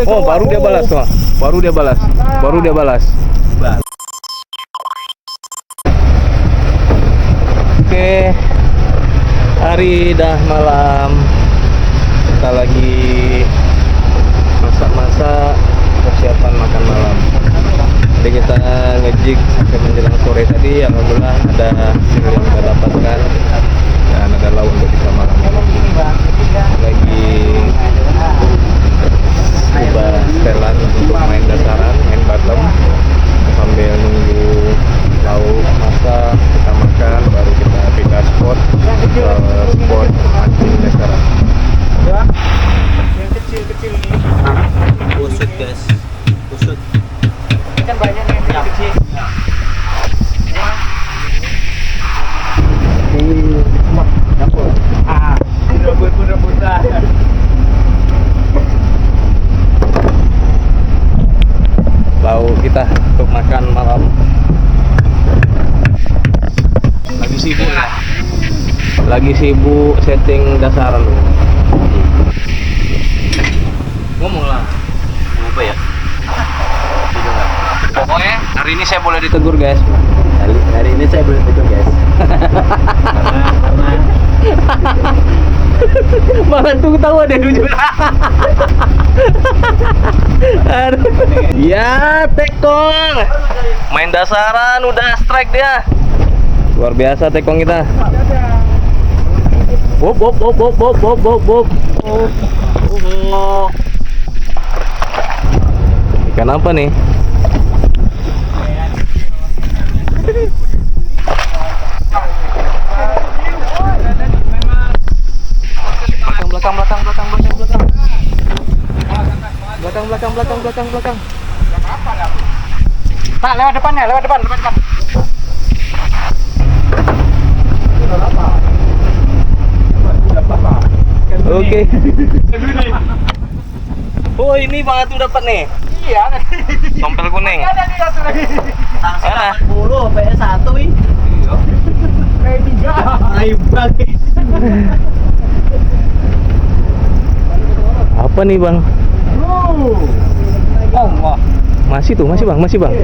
Oh, baru dia balas tuh. Baru dia balas. Baru dia balas. Oke. Hari dah malam. Kita lagi masak-masak persiapan makan malam. Jadi kita ngejig sampai menjelang sore tadi. Alhamdulillah ada hasil yang kita dapatkan dan ada lauk untuk kita malam. Lagi coba setelan untuk main dasaran, main bottom sambil nunggu lauk masak, kita makan baru kita pindah spot ke spot mancing dasaran. Yang kecil-kecil ini. Usut guys, usut. Kan banyak yang kecil. Rebut-rebutan. Lauk kita untuk makan malam. Lagi sibuk ya? Lagi sibuk setting dasaran lu. Ngomong lah. Apa ya? Pokoknya hari ini saya boleh ditegur guys. Hari ini saya boleh tegur guys. karena Malah tuh ketawa deh jujur. Ya tekong. Main dasaran udah strike dia. Luar biasa tekong kita. Bob. Ikan apa nih? Belakang. Pak, lewat depan. Oke. Oh, ini banget tuh dapat nih. Iya. Tompel kuning. Ada nih satu lagi. Sana. 80 PS1 ih. Kayak 3. Ayo bagi. Apa nih, Bang? Oh, wah. Masih Bang. Masih, Bang. Masih Bang.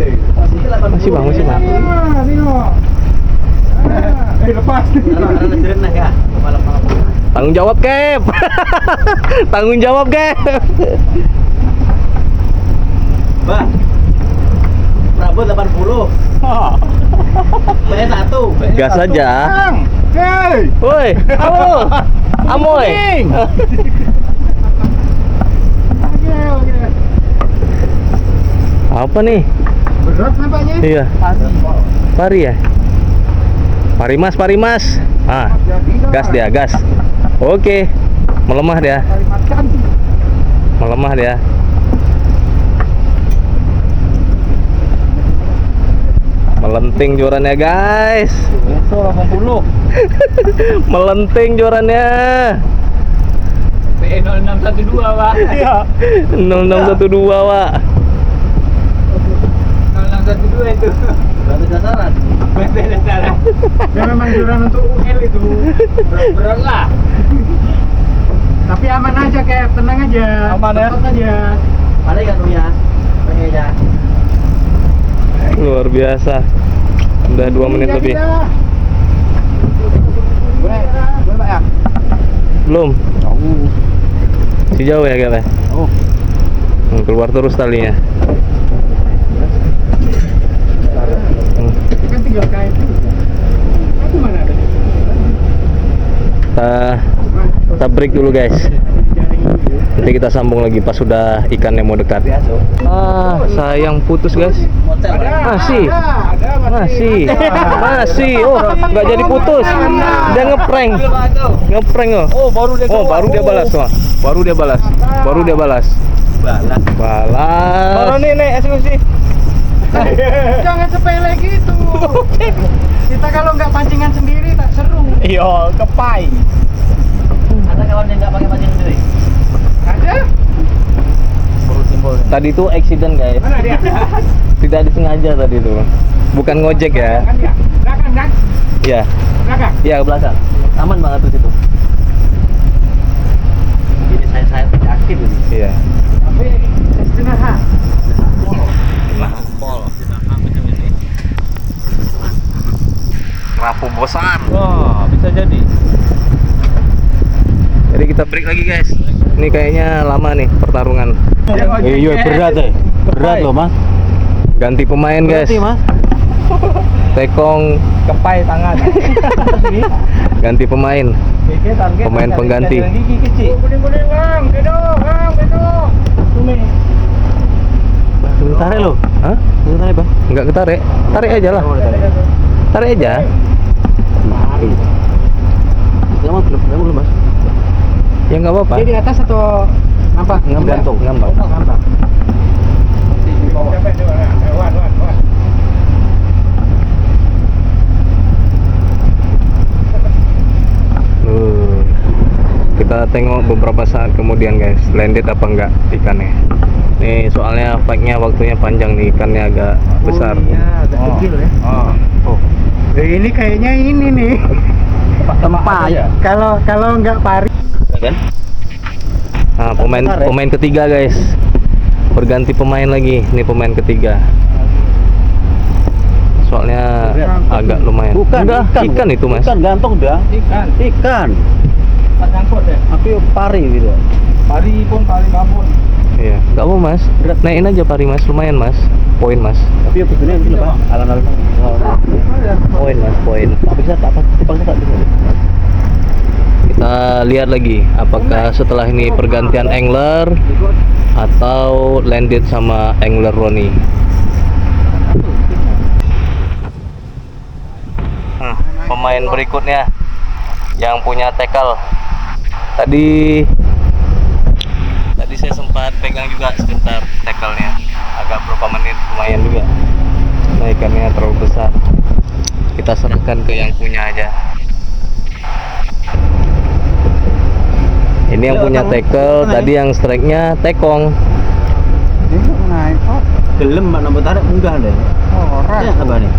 Lepas. Ya. Malam-malam. Tanggung jawab, Kep. Tanggung jawab, Kep. Bah. Prabot 80. PS1. Gas aja. Hei. Woi, halo. Amoy. Oke. Apa nih? Berat nampaknya. Iya. Pari ya? Parimas. Ah, gas dia, gas. Oke. Melemah dia. Melenting jorannya, guys. 80. Melenting jorannya. PE 0612, Pak. Iya. 0612, Pak. 0612 itu. Batu dasaran. Ya memang joran untuk UL itu. Berat lah. Tapi aman aja, kayak tenang aja. Aman ya. Tenang aja. Ada ikan ya? PE-nya. Luar biasa. Udah 2 menit lebih. Boleh, Pak ya? Belum. Si jauh ya, Gap? Oh. Keluar terus talinya. Kan tinggal kait. Aku mana ada? Kita break dulu, guys. Nanti kita sambung lagi pas sudah ikannya mau dekat. Ah, sayang putus, guys. Masih. Oh, nggak jadi putus. Dia ngeprank oh. Oh, Baru dia balas. Baru nih eksekusi. Jangan sepele gitu. Kita kalau nggak pancingan sendiri tak seru. Iya, kepai. Ada kawan yang nggak pakai pancing sendiri? Ada? Tadi itu accident, guys. Mana dia? Tidak disengaja tadi itu. Bukan ngojek ya. Kan dia. Belakang kan? Iya. Belakang. Iya, ke belakang. Aman banget tuh situ. Jadi saya aktif ini. Iya. Tapi Pembosan. Wah, bisa jadi. Jadi kita break lagi guys. Ini kayaknya lama nih pertarungan. Iya, berat deh. Berat loh, Mas. Ganti pemain guys. Berarti, Mas. Tekong Kepai tangan. ganti pemain. Pemain pengganti. Gigi kecil. Kuning-kuning bang, gedung, Sumi. Tarik lo. Hah? Tarik, Bang. Enggak ketarik. Tarik aja lah. Tarik aja. Belum, Mas. Ya nggak apa-apa. Dia di atas atau apa? Ngambang. Ngambang. Di bawah. Wan. Kita tengok beberapa saat kemudian guys, landed apa enggak ikannya. Nih soalnya fight-nya waktunya panjang nih, ikannya agak besar. agak kecil ya. Ini kayaknya ini nih. Tempat ya. Kalau nggak pari. Kan? Nah, pemain ketiga guys. Berganti pemain lagi. Ini pemain ketiga. Soalnya agak lumayan. Bukan, Enggak, ikan itu Mas. Ikan gantung dah. Ikan. Nyangkut deh. Tapi pari gitu. Pari babon. Iya, enggak apa Mas. Naikin aja pari Mas, lumayan Mas. Poin Mas. Tapi ya begini gitu, Pak. Alang-alang. Poin Mas, poin. Tak bisa tak bisa. Kita lihat lagi apakah setelah ini pergantian angler atau landed sama angler Roni. Pemain berikutnya yang punya tackle. Tadi saya sempat pegang juga sebentar tackle-nya. Agak berapa menit lumayan juga. Nah, ikannya terlalu besar. Kita serahkan ke yang punya aja. Ini yang punya tackle, tadi yang strike-nya tekong. Naik kok. Gelem Mbak nombor tarik munggah deh. Orang. Iya, apa nih?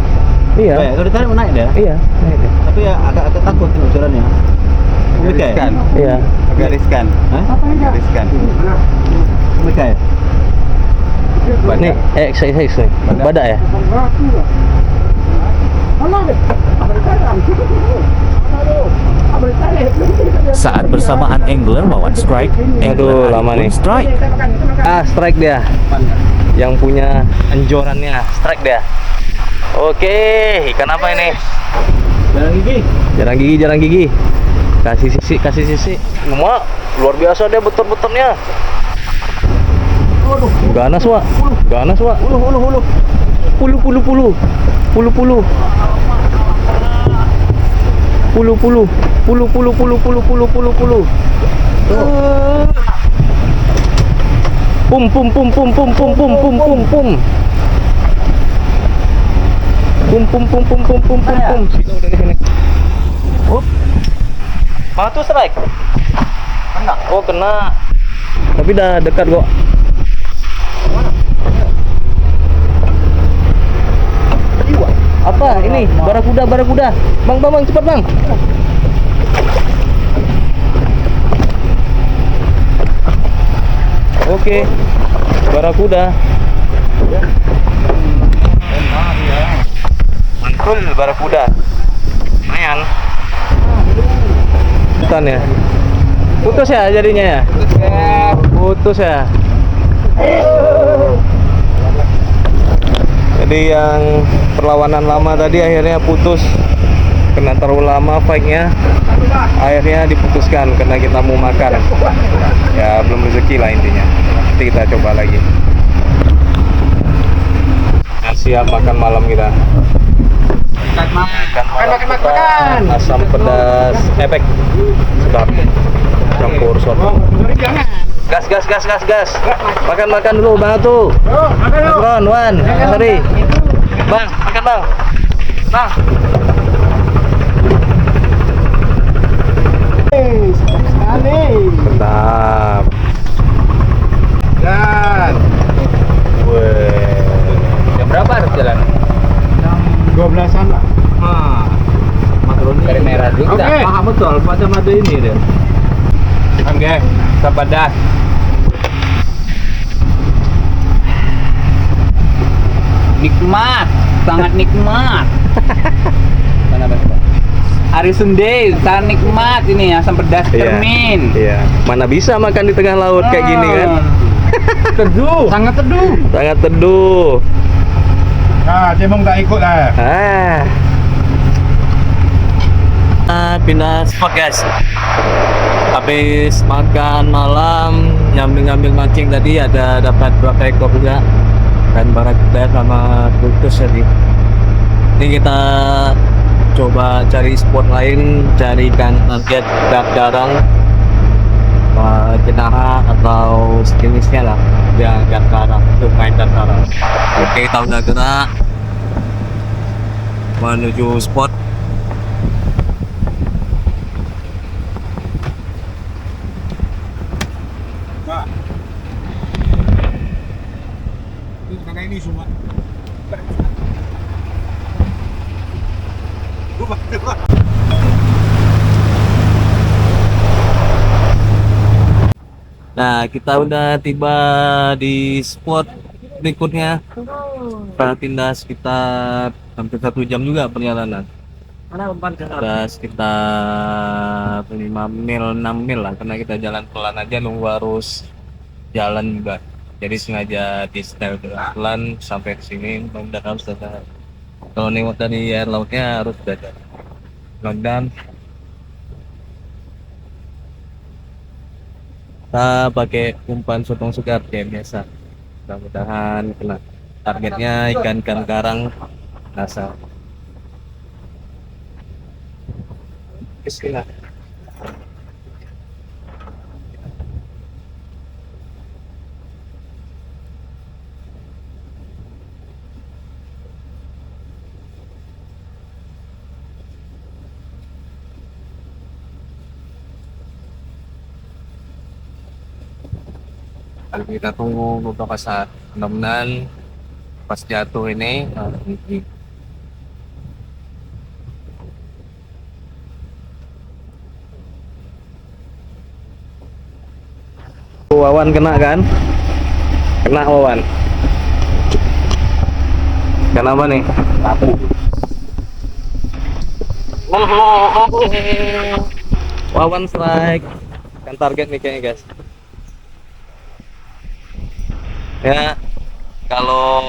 Iya. Baik, kalau ditarik naik deh. Iya, naik deh. Tapi ya agak takut tengok jalannya. Omega ya? Iya. Agak riskan. Hah? Riskan. Omega ya? Nih, saya. Badak ya? Saat bersamaan angler wawan strike, Aduh, angler lama pun nih. strike. Strike dia. Yang punya enjorannya, strike dia. Oke, ikan apa ini? Jarang gigi. Kasih sisi. Cuma luar biasa dia betul-betulnya. Ganas, Wak. Puluh. Pum. Sini udah di sini. Mana tuh strike? Kena. Oh, kena. Tapi dah dekat kok. Apa ini? Barakuda. Bang, cepat bang. Oke. Barakuda. Mantul barakuda. Lumayan. Ikan ya. Putus ya jadinya ya? Putus ya. Jadi yang perlawanan lama tadi akhirnya putus. Kena terlalu lama fight-nya. Akhirnya diputuskan karena kita mau makan. Ya belum rezeki lah intinya. Nanti kita coba lagi. Nah, siap makan malam kita. Makan. Asam pedas efek. Sedap. Campur soto. Gas. Makan dulu Bang Atu. Ron, Wan, sorry. Bang, makan Bang. Bang. Sekali. Sedap. Dan Jam berapa harus jalan? jam 12-an lah. Makaroni Dari merah juga. Oke. Paham betul macam ada ini deh. Oke, sabadah. Nikmat, sangat nikmat. Mana Bang? Hari Sunday, kita nikmat ini asam pedas Iya. cermin. Iya. Mana bisa makan di tengah laut kayak gini kan? Teduh. Sangat teduh. Sangat teduh. Nah, Cemong tak ikut lah. Pindah spot guys. Habis makan malam, ngambil mancing tadi ada dapat berapa ekor juga. Dan barat kita sama kultus tadi. Ini kita coba cari spot lain, carikan target garang, jenaha atau sejenisnya lah. Ya garang, untuk main garang. Oke, kita udah gerak menuju spot. Karena ini semua. Nah, kita udah tiba di spot berikutnya. Kita pindah sekitar hampir 1 jam juga perjalanan. Ada sekitar 5 mil, 6 mil lah, karena kita jalan pelan aja, nunggu harus jalan juga. Jadi sengaja di setel pelan sampai ke sini, mudah-mudahan harus selesai. Kalau nengok dari air lautnya harus udah jalan. Mudah-mudahan kita pakai umpan sotong segar kayak biasa. Mudah-mudahan kena. Targetnya ikan karang rasa. Bismillah. Kalau kita tunggu beberapa saat, mudah-mudahan pas jatuh ini Wawan kena kan? Kena Wawan. Kenapa nih? Lapu. Wawan strike. Kan target nih kayaknya guys. Ya, kalau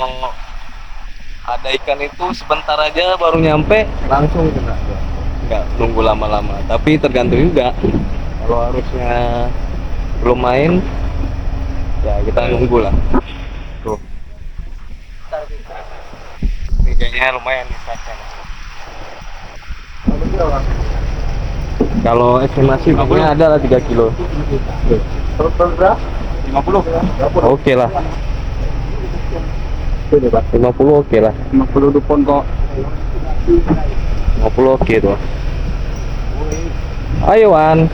ada ikan itu sebentar aja baru nyampe langsung kena. Nggak nunggu lama-lama. Tapi tergantung juga. Kalau harusnya belum main, ya kita nunggu lah. Tuh. Ini kayaknya lumayan nih strike-nya. Kalau estimasi pokoknya ada lah 3 kilo. Berapa? 50. Oke lah. 50 oke lah. 50 dupon kok. 50 oke tuh. Ayo Wan.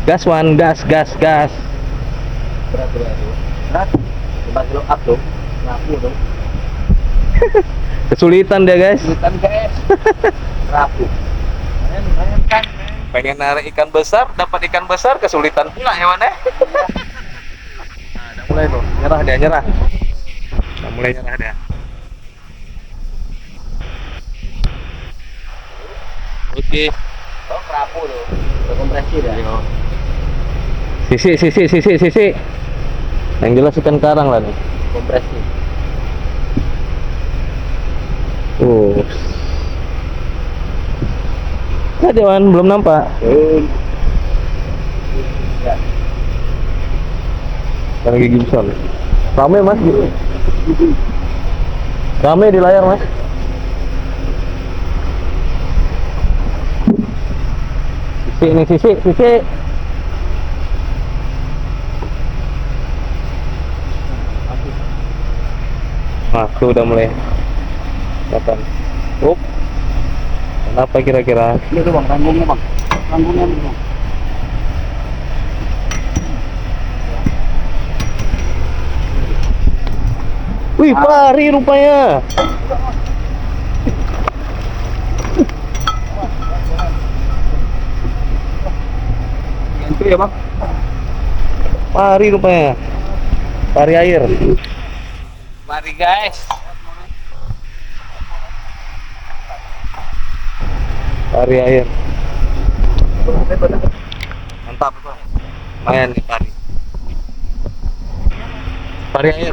Gas Wan, gas. Berat. 5 kilo up tuh. Lapu tuh. Kesulitan dia guys. Kesulitan guys. Lapu. Lumayan kan. Pengen narik ikan besar, dapat ikan besar kesulitan pula hewannya. Nah, udah mulai tuh, nyerah dia, nyerah. Udah mulai nyerah dia. Oke. Oh, kerapu tuh. Berkompresi dah. Sisi. Yang jelas ikan karang lah nih. Kompresi. Ada Wan, belum nampak. Ya. Lagi Gibson. Rame mas, rame di layar mas. Sisi. Nah, tuh udah mulai datang. Kenapa kira-kira? Ini tuh bang, ranggungnya bang. Ranggungnya bang. Wih, pari rupanya. Itu ya bang. Pari rupanya. Pari air. Mari guys. Pari air. Mantap. Lumayan nih pari. Pari air.